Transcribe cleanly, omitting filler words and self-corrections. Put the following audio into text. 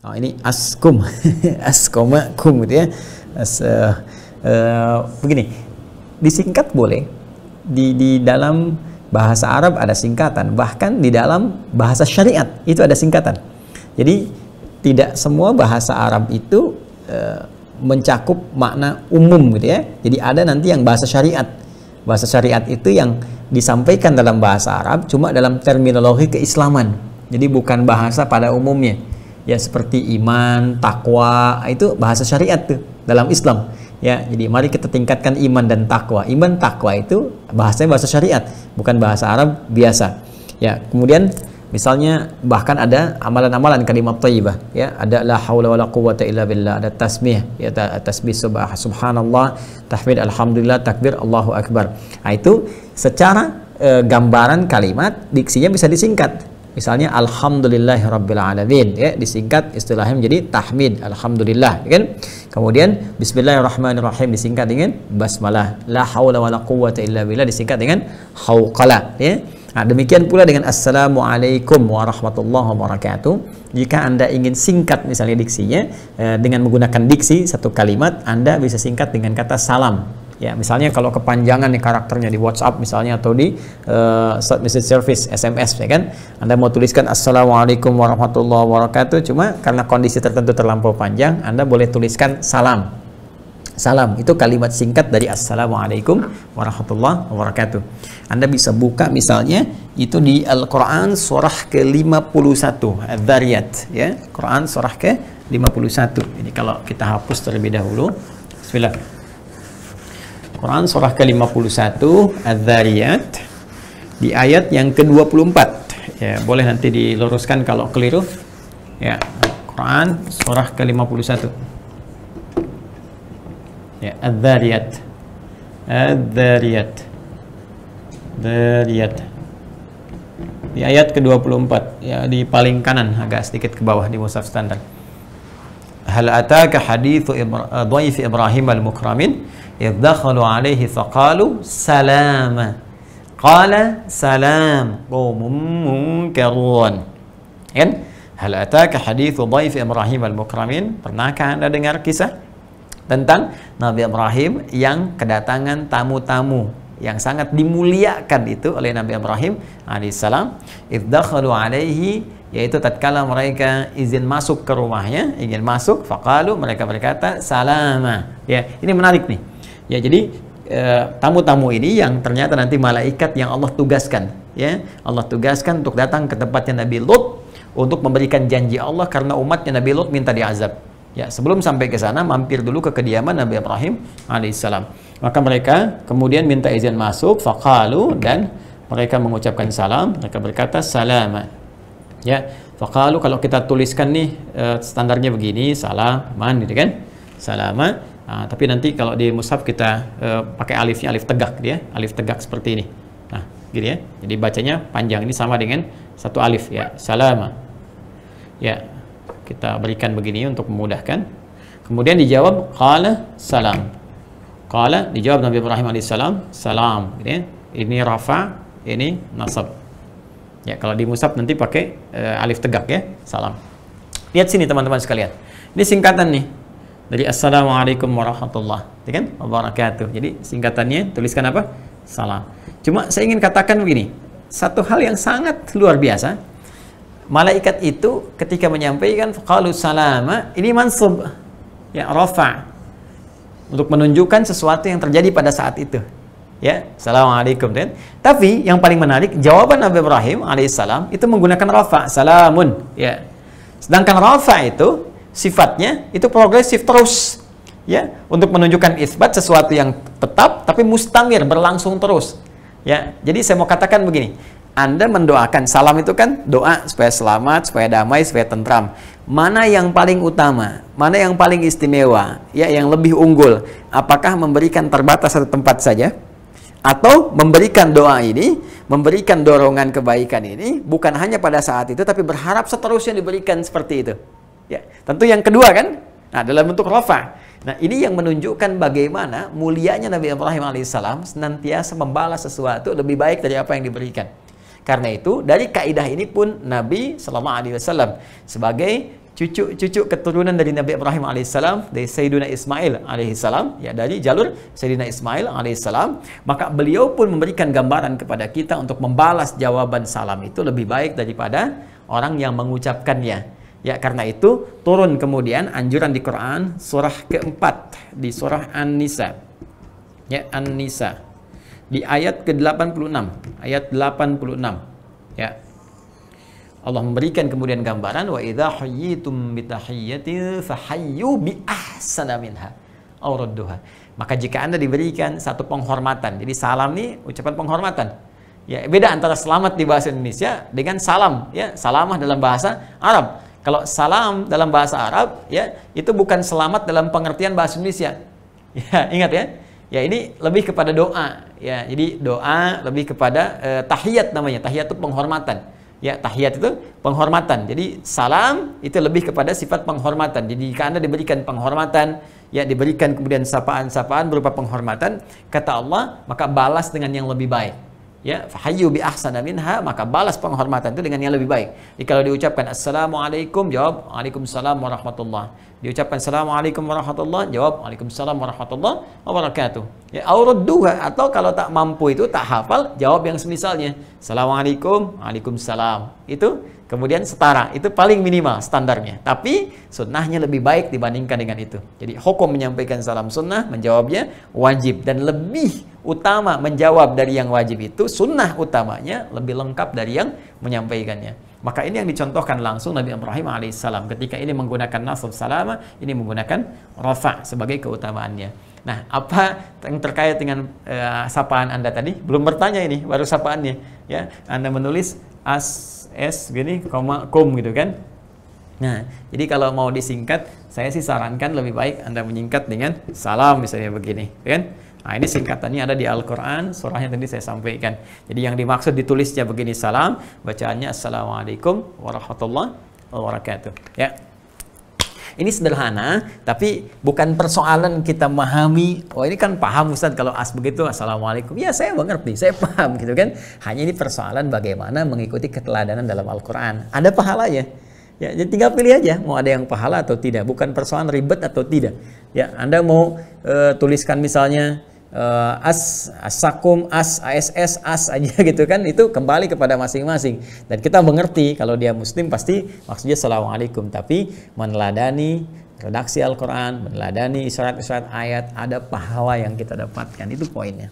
Oh, ini askum, askoma kum gitu ya. Begini, disingkat boleh. Di dalam bahasa Arab ada singkatan, bahkan di dalam bahasa syariat itu ada singkatan. Jadi tidak semua bahasa Arab itu mencakup makna umum gitu ya. Jadi ada nanti yang bahasa syariat. Bahasa syariat itu yang disampaikan dalam bahasa Arab cuma dalam terminologi keislaman. Jadi bukan bahasa pada umumnya. Ya seperti iman, takwa, itu bahasa syariat tuh dalam Islam. Ya, jadi mari kita tingkatkan iman dan takwa. Iman, takwa itu bahasanya bahasa syariat, bukan bahasa Arab biasa. Ya, kemudian misalnya bahkan ada amalan-amalan kalimat thayyibah, ya, ada la haula wala quwwata illa billah, ada tasbih, ya, tasbih subhanallah, tahmid alhamdulillah, takbir Allahu akbar. Nah, itu secara gambaran kalimat diksinya bisa disingkat. Misalnya alhamdulillahirabbil alamin, ya, disingkat istilahnya menjadi tahmid alhamdulillah, ya kan? Kemudian bismillahirrahmanirrahim disingkat dengan basmalah, la haula wala quwwata illa billah disingkat dengan hauqalah, ya. Nah, demikian pula dengan assalamualaikum warahmatullahi wabarakatuh. Jika Anda ingin singkat misalnya diksinya dengan menggunakan diksi satu kalimat, Anda bisa singkat dengan kata salam. Ya, misalnya kalau kepanjangan nih karakternya di WhatsApp misalnya atau di message service SMS, ya kan, Anda mau tuliskan assalamualaikum warahmatullahi wabarakatuh, cuma karena kondisi tertentu terlampau panjang, Anda boleh tuliskan salam. Salam itu kalimat singkat dari assalamualaikum warahmatullahi wabarakatuh. Anda bisa buka misalnya itu di Al-Quran surah ke-51 Adz-Dzariyat, ya, Quran surah ke-51. Ini kalau kita hapus terlebih dahulu. Bismillah. Quran surah ke-51 Adz-Dzariyat di ayat yang ke-24. Ya, boleh nanti diluruskan kalau keliru. Ya, Quran surah ke-51. Ya, Adz-Dzariyat. Adz-Dzariyat. Dzariyat. Di ayat ke-24, ya, di paling kanan agak sedikit ke bawah di mushaf standar. Hal ataka hadithu dhaif Ibrahim al-mukramin idh dakhalu alaihi faqalu salama qala salam qaumun munkarun. Kan? Hal ataka hadithu dhaif Ibrahim al-mukramin, pernahkah Anda dengar kisah tentang Nabi Ibrahim yang kedatangan tamu-tamu yang sangat dimuliakan itu oleh Nabi Ibrahim alaihissalam? Idh dakhalu alaihi, yaitu tatkala mereka izin masuk ke rumahnya, ingin masuk, faqalu, mereka berkata salama. Ya, ini menarik nih. Ya, jadi tamu-tamu ini yang ternyata nanti malaikat yang Allah tugaskan, ya, Allah tugaskan untuk datang ke tempatnya Nabi Lut untuk memberikan janji Allah karena umatnya Nabi Lut minta diazab. Ya, sebelum sampai ke sana mampir dulu ke kediaman Nabi Ibrahim alaihissalam. Maka mereka kemudian minta izin masuk, faqalu, dan mereka mengucapkan salam, mereka berkata salama. Ya, faqalu kalau kita tuliskan nih standarnya begini, salaman gitu kan, salama. Nah, tapi nanti kalau di mushaf kita pakai alifnya alif tegak dia, alif tegak seperti ini. Nah, gitu ya. Jadi bacanya panjang, ini sama dengan satu alif, ya, salama. Ya, kita berikan begini untuk memudahkan. Kemudian dijawab qala salam. Qala dijawab Nabi Ibrahim alaihissalam salam, gitu ya. Ini rafa, ini nasab. Ya, kalau di mushaf nanti pakai alif tegak, ya, salam. Lihat sini teman-teman sekalian. Ini singkatan nih dari assalamualaikum warahmatullahi wabarakatuh. Jadi singkatannya tuliskan apa? Salam. Cuma saya ingin katakan begini, satu hal yang sangat luar biasa. Malaikat itu ketika menyampaikan qalu salama, ini mansub, ya, rafa, untuk menunjukkan sesuatu yang terjadi pada saat itu. Ya, assalamualaikum, kan? Tapi yang paling menarik, jawaban Nabi Ibrahim alaihissalam itu menggunakan rafa, salamun, ya. Sedangkan rafa itu sifatnya itu progresif terus, ya, untuk menunjukkan isbat sesuatu yang tetap tapi mustamir, berlangsung terus, ya. Jadi saya mau katakan begini, Anda mendoakan, salam itu kan doa supaya selamat, supaya damai, supaya tentram. Mana yang paling utama, mana yang paling istimewa, ya, yang lebih unggul? Apakah memberikan terbatas satu tempat saja, atau memberikan doa ini, memberikan dorongan kebaikan ini bukan hanya pada saat itu tapi berharap seterusnya diberikan seperti itu? Ya, tentu yang kedua kan, nah, dalam bentuk rafa. Nah, ini yang menunjukkan bagaimana mulianya Nabi Ibrahim alaihissalam senantiasa membalas sesuatu lebih baik dari apa yang diberikan. Karena itu dari kaidah ini pun Nabi SAW sebagai cucu keturunan dari Nabi Ibrahim alaihissalam, dari Sayyidina Ismail alaihissalam, ya dari jalur Sayyidina Ismail alaihissalam, maka beliau pun memberikan gambaran kepada kita untuk membalas jawaban salam itu lebih baik daripada orang yang mengucapkannya. Ya, karena itu turun kemudian anjuran di Quran surah keempat di surah An-Nisa. Ya, An-Nisa di ayat ke-86, ayat 86. Ya. Allah memberikan kemudian gambaran wa idza hayyitum bi tahiyyatin fahayyu bi ahsana minha aw radduha. Maka jika Anda diberikan satu penghormatan. Jadi salam ini ucapan penghormatan. Ya, beda antara selamat di bahasa Indonesia dengan salam, ya. Salamah dalam bahasa Arab. Kalau salam dalam bahasa Arab, ya, itu bukan selamat dalam pengertian bahasa Indonesia. Ya, ingat ya. Ya, ini lebih kepada doa, ya. Jadi doa lebih kepada tahiyat namanya. Tahiyat itu penghormatan. Ya, tahiyat itu penghormatan. Jadi salam itu lebih kepada sifat penghormatan. Jadi jika Anda diberikan penghormatan, ya diberikan kemudian sapaan-sapaan berupa penghormatan, kata Allah, maka balas dengan yang lebih baik. Ya, fahayyu bi ahsana minha, maka balas penghormatan itu dengan yang lebih baik. Jadi kalau diucapkan assalamualaikum, jawab waalaikumsalam warahmatullah. Diucapkan assalamualaikum warahmatullah, jawab waalaikumsalam warahmatullah wabarakatuh. Ya, auradduha, atau kalau tak mampu itu tak hafal, jawab yang semisalnya. Assalamualaikum, waalaikumsalam. Itu kemudian setara, itu paling minimal standarnya. Tapi sunnahnya lebih baik dibandingkan dengan itu. Jadi hukum menyampaikan salam sunnah, menjawabnya wajib, dan lebih utama menjawab dari yang wajib itu, sunnah utamanya lebih lengkap dari yang menyampaikannya. Maka ini yang dicontohkan langsung Nabi Ibrahim alaihissalam. Ketika ini menggunakan nasab salama, ini menggunakan rafa sebagai keutamaannya. Nah, apa yang terkait dengan sapaan Anda tadi? Belum bertanya ini, baru sapaannya. Ya, Anda menulis as gini, koma, kum gitu kan. Nah, jadi kalau mau disingkat, saya sih sarankan lebih baik Anda menyingkat dengan salam misalnya begini, kan? Nah, ini singkatannya ada di Al-Quran, surahnya tadi saya sampaikan. Jadi yang dimaksud ditulisnya begini salam, bacaannya Assalamualaikum warahmatullahi wabarakatuh. Ya. Ini sederhana, tapi bukan persoalan kita memahami, oh ini kan paham Ustaz kalau as begitu, Assalamualaikum. Ya saya mengerti, saya paham gitu kan. Hanya ini persoalan bagaimana mengikuti keteladanan dalam Al-Quran. Ada pahalanya. Ya, jadi tinggal pilih aja mau ada yang pahala atau tidak, bukan persoalan ribet atau tidak. Ya, Anda mau tuliskan misalnya as-sakum, ass, as aja gitu kan, itu kembali kepada masing-masing. Dan kita mengerti kalau dia muslim pasti maksudnya Assalamualaikum, tapi meneladani redaksi Al-Quran, meneladani isyarat-isyarat ayat, ada pahala yang kita dapatkan, itu poinnya.